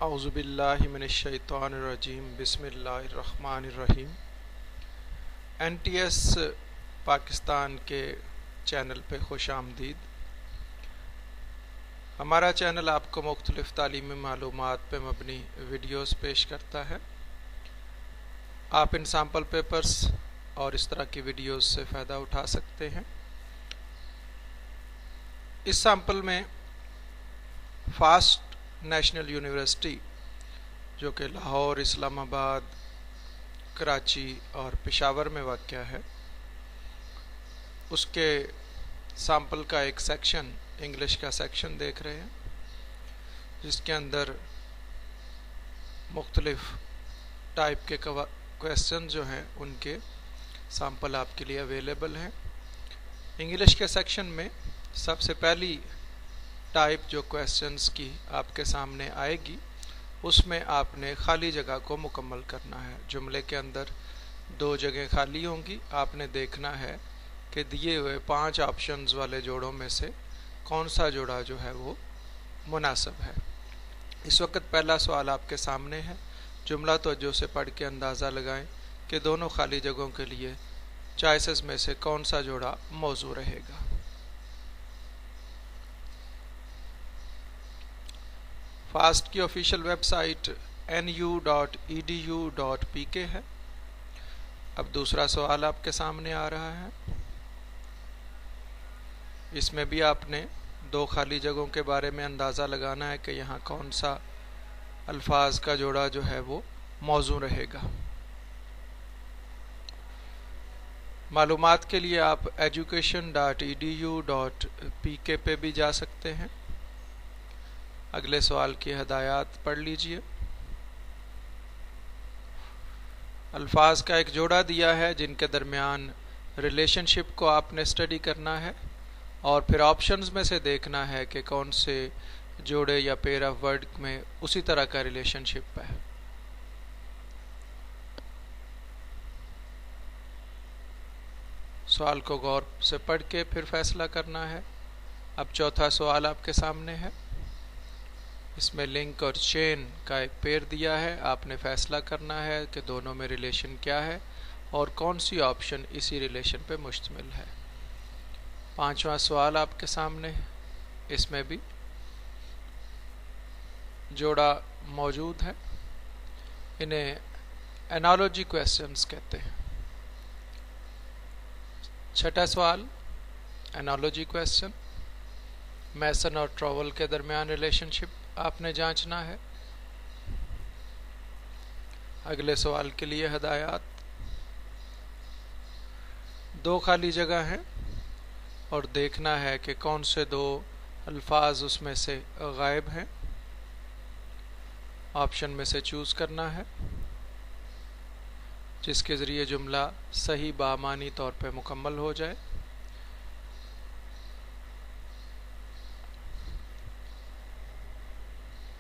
औज़ुबिल्लाहि मिनश्शैतानिर्रजीम बिस्मिल्लाहिर्रहमानिर्रहीम। NTS पाकिस्तान के channel पे खुश आमदीद। हमारा चैनल आपको मुख्तलिफ़ तालीमी मालूमात पे मबनी वीडियोस पेश करता है। आप इन सैम्पल पेपर्स और इस तरह की वीडियोस से फ़ायदा उठा सकते हैं। इस सैम्पल में फास्ट नेशनल यूनिवर्सिटी जो कि लाहौर, इस्लामाबाद, कराची और पेशावर में वाक़या है, उसके सैम्पल का एक सेक्शन, इंग्लिश का सेक्शन देख रहे हैं, जिसके अंदर मुख्तलिफ़ टाइप के क्वेश्चन जो हैं उनके सैम्पल आपके लिए अवेलेबल हैं। इंग्लिश के सेक्शन में सबसे पहली टाइप जो क्वेश्चंस की आपके सामने आएगी, उसमें आपने खाली जगह को मुकम्मल करना है। जुमले के अंदर 2 जगह खाली होंगी। आपने देखना है कि दिए हुए 5 ऑप्शंस वाले जोड़ों में से कौन सा जोड़ा जो है वो मुनासिब है। इस वक्त पहला सवाल आपके सामने है। जुमला तवज्जो से पढ़ के अंदाज़ा लगाएं कि दोनों खाली जगहों के लिए चॉइसेस में से कौन सा जोड़ा मौजू रहेगा। फास्ट की ऑफिशियल वेबसाइट nu.edu.pk है। अब दूसरा सवाल आपके सामने आ रहा है। इसमें भी आपने 2 खाली जगहों के बारे में अंदाज़ा लगाना है कि यहाँ कौन सा अल्फाज का जोड़ा जो है वो मौजू रहेगा। मालूमात के लिए आप education.edu.pk पे भी जा सकते हैं। अगले सवाल की हदायत पढ़ लीजिए। अल्फाज का एक जोड़ा दिया है जिनके दरमियान रिलेशनशिप को आपने स्टडी करना है और फिर ऑप्शंस में से देखना है कि कौन से जोड़े या पेयर ऑफ वर्ड में उसी तरह का रिलेशनशिप है। सवाल को गौर से पढ़ के फिर फैसला करना है। अब चौथा सवाल आपके सामने है। इसमें लिंक और चेन का एक पेयर दिया है। आपने फैसला करना है कि दोनों में रिलेशन क्या है और कौन सी ऑप्शन इसी रिलेशन पे मुश्तमिल है। पांचवा सवाल आपके सामने है। इसमें भी जोड़ा मौजूद है। इन्हें एनालॉजी क्वेश्चंस कहते हैं। छठा सवाल एनालॉजी क्वेश्चन, मैसन और ट्रॉवल के दरमियान रिलेशनशिप आपने जांचना है। अगले सवाल के लिए हदायत, 2 खाली जगह हैं और देखना है कि कौन से 2 अल्फाज उसमें से गायब हैं। ऑप्शन में से चूज करना है जिसके ज़रिए जुमला सही बामानी तौर पे मुकम्मल हो जाए।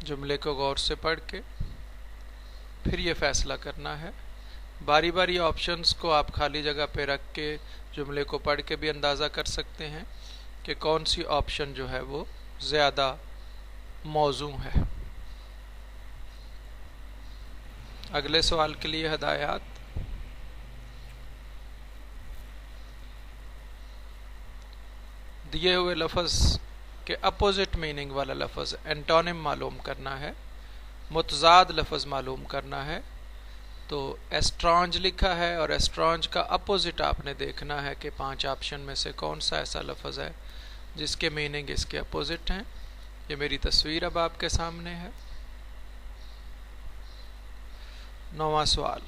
जुमले को गौर से पढ़ के फिर ये फैसला करना है। बारी बारी ऑप्शंस को आप खाली जगह पे रख के जुमले को पढ़ के भी अंदाज़ा कर सकते हैं कि कौन सी ऑप्शन जो है वो ज़्यादा मौजू है। अगले सवाल के लिए हदायत, दिए हुए लफ्ज़ के अपोजिट मीनिंग वाला लफ्ज़ एंटोनिम मालूम करना है, मुतज़ाद लफ्ज़ मालूम करना है। तो एस्ट्रॉन्ज लिखा है और एस्ट्रॉन्ज का अपोजिट आपने देखना है कि 5 ऑप्शन में से कौन सा ऐसा लफ्ज़ है जिसके मीनिंग इसके अपोजिट हैं। ये मेरी तस्वीर अब आपके सामने है। 9वां सवाल,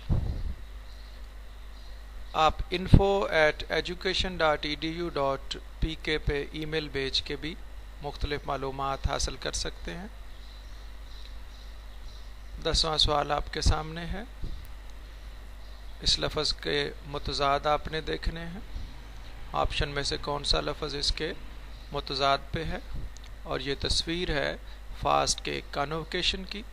आप info@education.edu.pk पे ईमेल भेज के भी मुख्तलिफ मालूमात हासिल कर सकते हैं। 10वां सवाल आपके सामने है। इस लफ्ज़ के मुतज़ाद आपने देखने हैं। ऑप्शन में से कौन सा लफ्ज़ इसके मुतज़ाद पे है और ये तस्वीर है फास्ट के कन्वोकेशन की।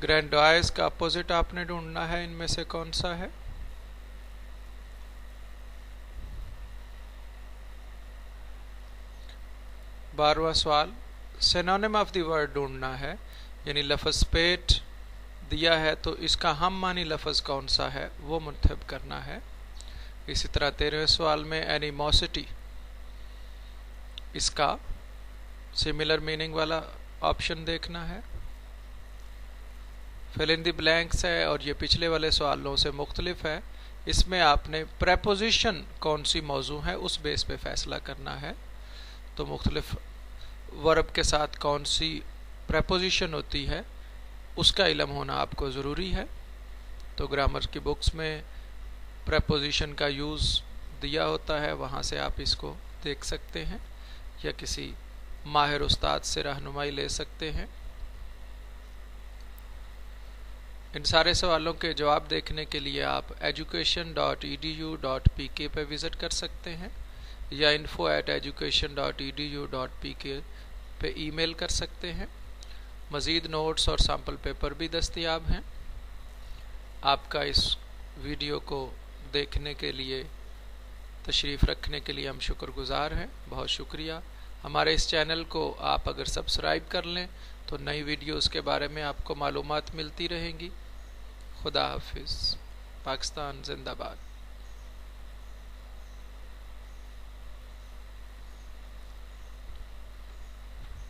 ग्रैंडोइस का अपोजिट आपने ढूंढना है, इनमें से कौन सा है। 12वां सवाल, सिनोनिम ऑफ द वर्ड ढूंढना है, यानी लफ्ज़ पेट दिया है तो इसका हम मानी लफ्ज़ कौन सा है वो मुंतखब करना है। इसी तरह 13वें सवाल में एनिमोसिटी, इसका सिमिलर मीनिंग वाला ऑप्शन देखना है। फिल इन द ब्लैंक्स है और ये पिछले वाले सवालों से मुख्तलिफ है, इसमें आपने प्रेपोजिशन कौन सी मौजू है उस बेस पे फैसला करना है। तो मुख्तलिफ वर्ब के साथ कौन सी प्रेपोजिशन होती है उसका इल्म होना आपको ज़रूरी है। तो ग्रामर की बुक्स में प्रेपोजिशन का यूज़ दिया होता है, वहाँ से आप इसको देख सकते हैं या किसी माहिर उस्ताद से रहनुमाई ले सकते हैं। इन सारे सवालों के जवाब देखने के लिए आप education.edu.pk पे विज़िट कर सकते हैं या info@education.edu.pk पे ईमेल कर सकते हैं। मज़ीद नोट्स और सैम्पल पेपर भी दस्तयाब हैं। आपका इस वीडियो को देखने के लिए, तशरीफ़ रखने के लिए हम शुक्रगुज़ार हैं, बहुत शुक्रिया। हमारे इस चैनल को आप अगर सब्सक्राइब कर लें तो नई वीडियोस के बारे में आपको मालूमात मिलती रहेंगी। खुदा हाफिज़। पाकिस्तान जिंदाबाद।